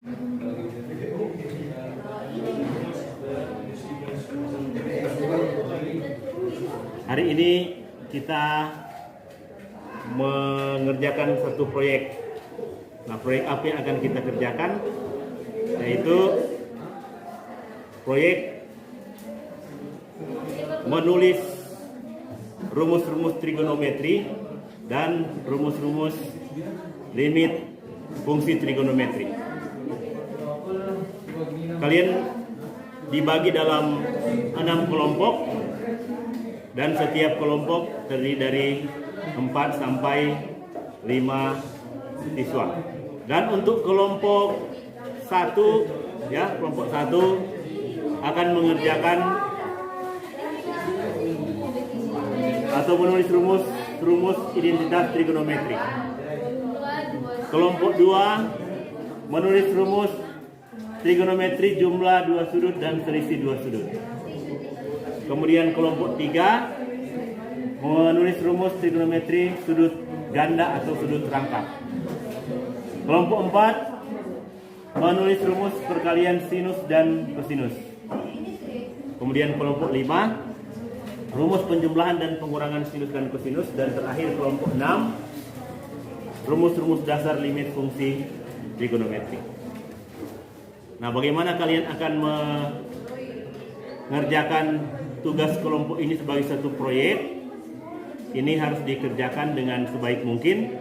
Hari ini kita mengerjakan satu proyek. Nah, proyek apa yang akan kita kerjakan? Yaitu proyek menulis rumus-rumus trigonometri dan rumus-rumus limit fungsi trigonometri. Kalian dibagi dalam 6 kelompok dan setiap kelompok terdiri dari 4 sampai 5 siswa. Dan untuk kelompok 1 kelompok 1 akan mengerjakan atau menulis rumus identitas trigonometri. Kelompok 2 menulis rumus trigonometri jumlah 2 sudut dan selisih 2 sudut. Kemudian kelompok 3 menulis rumus trigonometri sudut ganda atau sudut rangkap. Kelompok 4 menulis rumus perkalian sinus dan kosinus. Kemudian kelompok 5 rumus penjumlahan dan pengurangan sinus dan kosinus. Dan terakhir kelompok 6 rumus-rumus dasar limit fungsi trigonometri. Nah, bagaimana kalian akan mengerjakan tugas kelompok ini sebagai satu proyek? Ini harus dikerjakan dengan sebaik mungkin.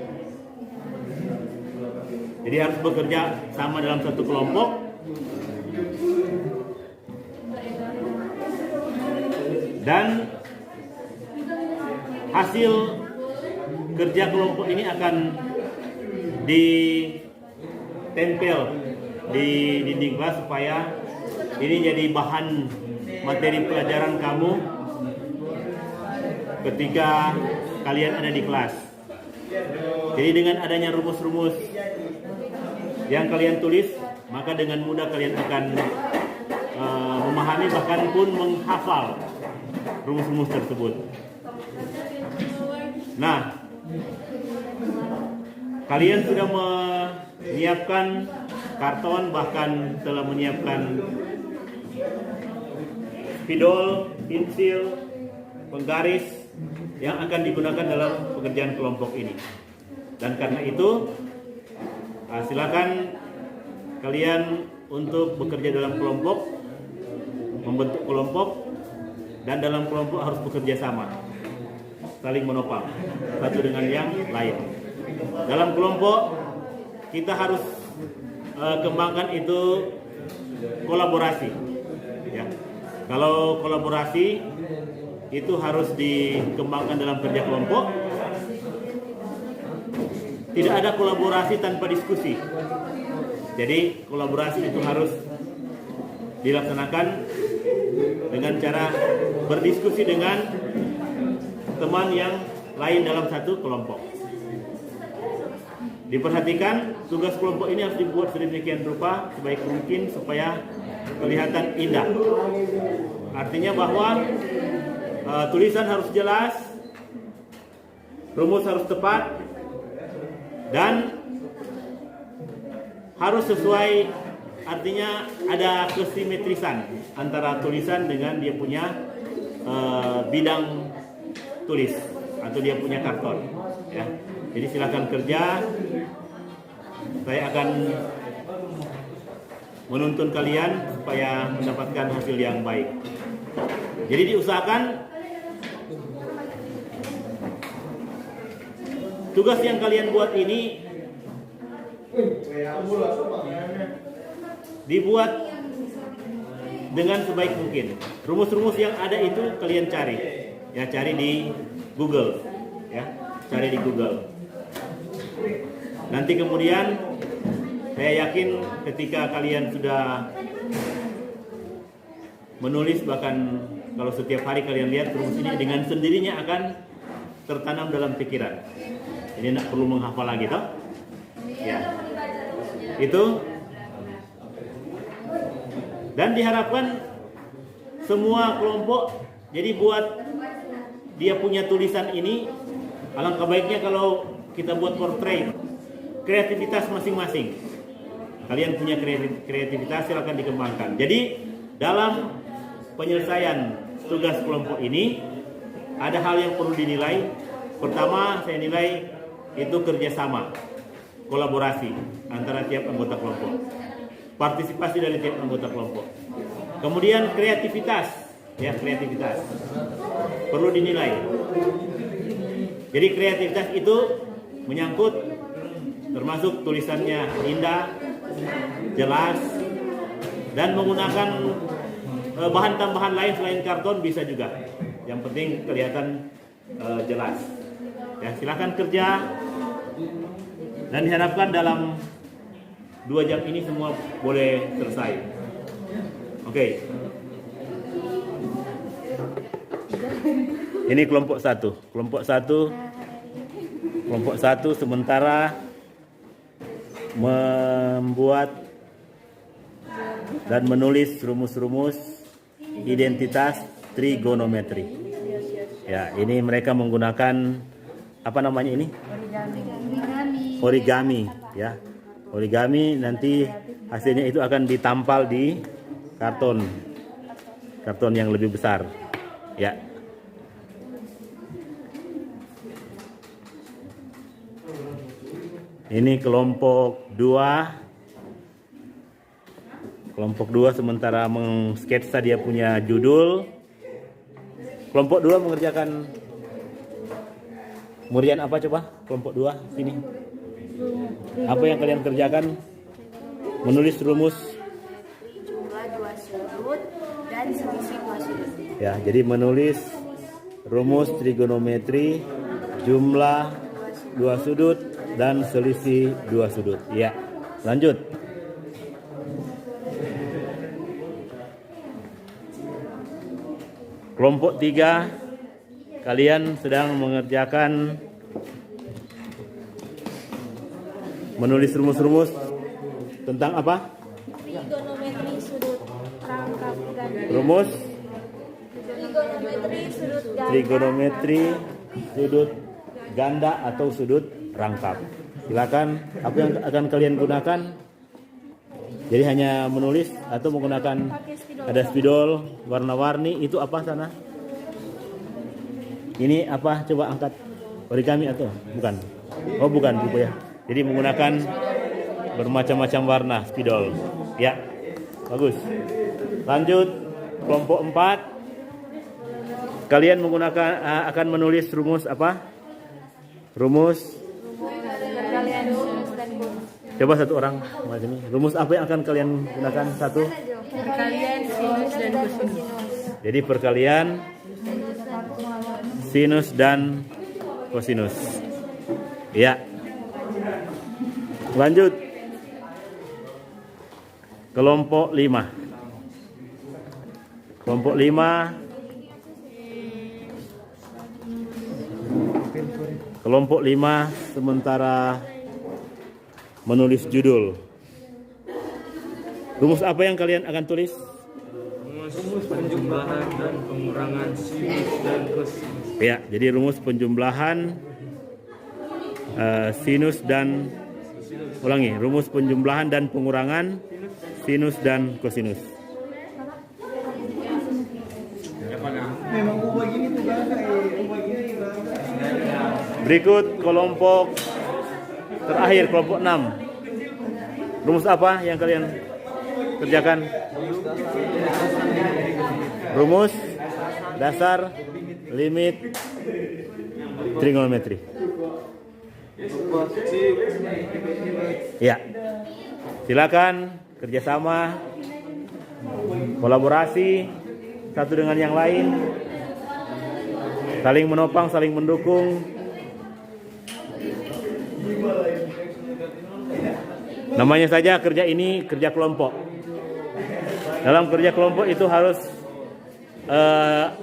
Jadi harus bekerja sama dalam satu kelompok. Dan hasil kerja kelompok ini akan ditempel di dinding kelas supaya ini jadi bahan materi pelajaran kamu ketika kalian ada di kelas. Jadi dengan adanya rumus-rumus yang kalian tulis, maka dengan mudah kalian akan memahami bahkan pun menghafal rumus-rumus tersebut. Nah, kalian sudah menyiapkan karton, bahkan telah menyiapkan spidol, pensil, penggaris yang akan digunakan dalam pekerjaan kelompok ini. Dan karena itu, silakan kalian untuk bekerja dalam kelompok, membentuk kelompok, dan dalam kelompok harus bekerja sama, saling menopang satu dengan yang lain. Dalam kelompok kita harus kembangkan itu kolaborasi. Ya. Kalau kolaborasi itu harus dikembangkan dalam kerja kelompok. Tidak ada kolaborasi tanpa diskusi. Jadi kolaborasi itu harus dilaksanakan dengan cara berdiskusi dengan teman yang lain dalam satu kelompok. Diperhatikan, tugas kelompok ini harus dibuat sedemikian rupa sebaik mungkin supaya kelihatan indah. Artinya bahwa tulisan harus jelas, rumus harus tepat, dan harus sesuai. Artinya ada kesimetrisan antara tulisan dengan dia punya bidang tulis atau dia punya karton. Ya. Jadi silakan kerja. Saya akan menuntun kalian supaya mendapatkan hasil yang baik. Jadi diusahakan tugas yang kalian buat ini dibuat dengan sebaik mungkin. Rumus-rumus yang ada itu kalian cari. Ya, cari di Google. Ya, cari di Google. Nanti kemudian saya yakin ketika kalian sudah menulis, bahkan kalau setiap hari kalian lihat rumus ini, dengan sendirinya akan tertanam dalam pikiran. Ini tidak perlu menghafal lagi, toh? Ya. Itu. Dan diharapkan semua kelompok jadi buat dia punya tulisan ini. Alangkah baiknya kalau kita buat portrait, kreativitas masing-masing. Kalian punya kreativitas, silakan dikembangkan. Jadi dalam penyelesaian tugas kelompok ini ada hal yang perlu dinilai. Pertama, saya nilai itu kerjasama, kolaborasi antara tiap anggota kelompok, partisipasi dari tiap anggota kelompok. Kemudian kreativitas, ya kreativitas perlu dinilai. Jadi kreativitas itu menyangkut termasuk tulisannya indah, jelas, dan menggunakan bahan tambahan lain selain karton bisa juga. Yang penting kelihatan jelas. Ya, silakan kerja dan diharapkan dalam 2 jam ini semua boleh selesai. Oke. Ini kelompok 1. Kelompok 1 sementara membuat dan menulis rumus-rumus identitas trigonometri. Ya, ini mereka menggunakan apa namanya ini? Origami, ya. Origami nanti hasilnya itu akan ditampal di karton yang lebih besar. Ya. Ini kelompok 2. Kelompok 2 sementara mengsketsa dia punya judul. Kelompok 2 mengerjakan Murian apa coba? Kelompok 2 sini. Apa yang kalian kerjakan? Menulis rumus jumlah 2 sudut dan selisih 2 sudut. Ya, jadi menulis rumus trigonometri jumlah 2 sudut dan selisih 2 sudut. Ya, lanjut. Kelompok 3, kalian sedang mengerjakan menulis rumus-rumus tentang apa? Trigonometri sudut rangkap ganda. Rumus Trigonometri sudut ganda. trigonometri sudut ganda atau sudut rangkap. Silakan, apa yang akan kalian gunakan? Jadi hanya menulis atau menggunakan ada spidol warna-warni. Itu apa sana? Ini apa? Coba angkat. Origami atau bukan? Oh bukan buku ya. Jadi menggunakan bermacam-macam warna spidol. Ya, bagus. Lanjut kelompok 4. Kalian menggunakan akan menulis rumus apa? Rumus. Perkalian sinus dan kosinus. Coba satu orang macam ini. Rumus apa yang akan kalian gunakan? Satu. Perkalian sinus dan kosinus. Jadi perkalian sinus dan kosinus. Ya. Lanjut. Kelompok 5. Kelompok 5. Kelompok 5 sementara menulis judul. Rumus apa yang kalian akan tulis? Rumus penjumlahan dan pengurangan sinus dan kosinus. Ya, jadi rumus penjumlahan sinus dan rumus penjumlahan dan pengurangan sinus dan kosinus. Memang ubah gini tuh bahasa Berikut kelompok terakhir, kelompok 6. Rumus apa yang kalian kerjakan? Rumus dasar limit trigonometri. Ya, silakan kerjasama, kolaborasi satu dengan yang lain, saling menopang, saling mendukung. Namanya saja kerja ini kerja kelompok. Dalam kerja kelompok itu harus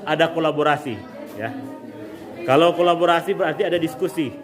ada kolaborasi, ya. Kalau kolaborasi berarti ada diskusi.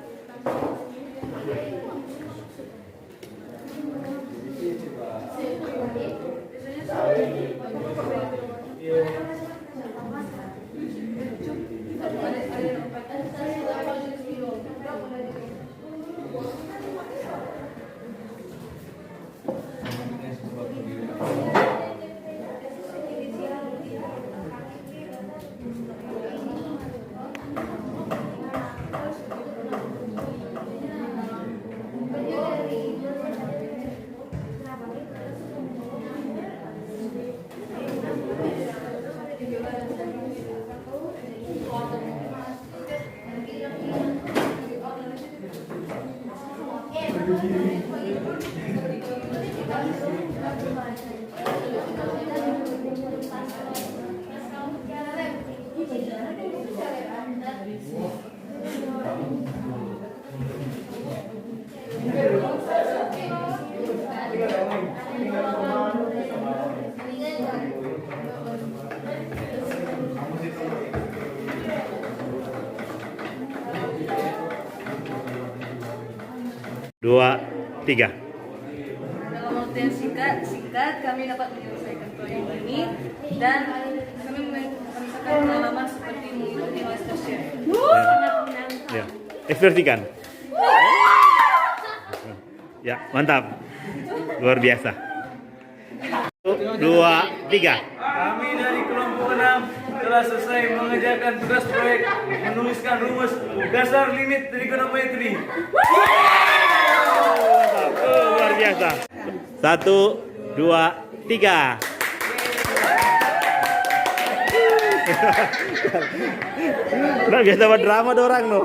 Dua, tiga. Dalam waktu yang singkat kami dapat menyelesaikan proyek ini dan kami merasakan pengalaman seperti mengikuti MasterChef. Sangat menantang. Ya, ekspresikan. Ya, mantap. Luar biasa. Satu, dua, tiga. Kami dari kelompok 6 telah selesai mengerjakan tugas proyek menuliskan rumus dasar limit trigonometri. Luar biasa. Satu, dua, tiga. Nah, biasa buat drama dorang no.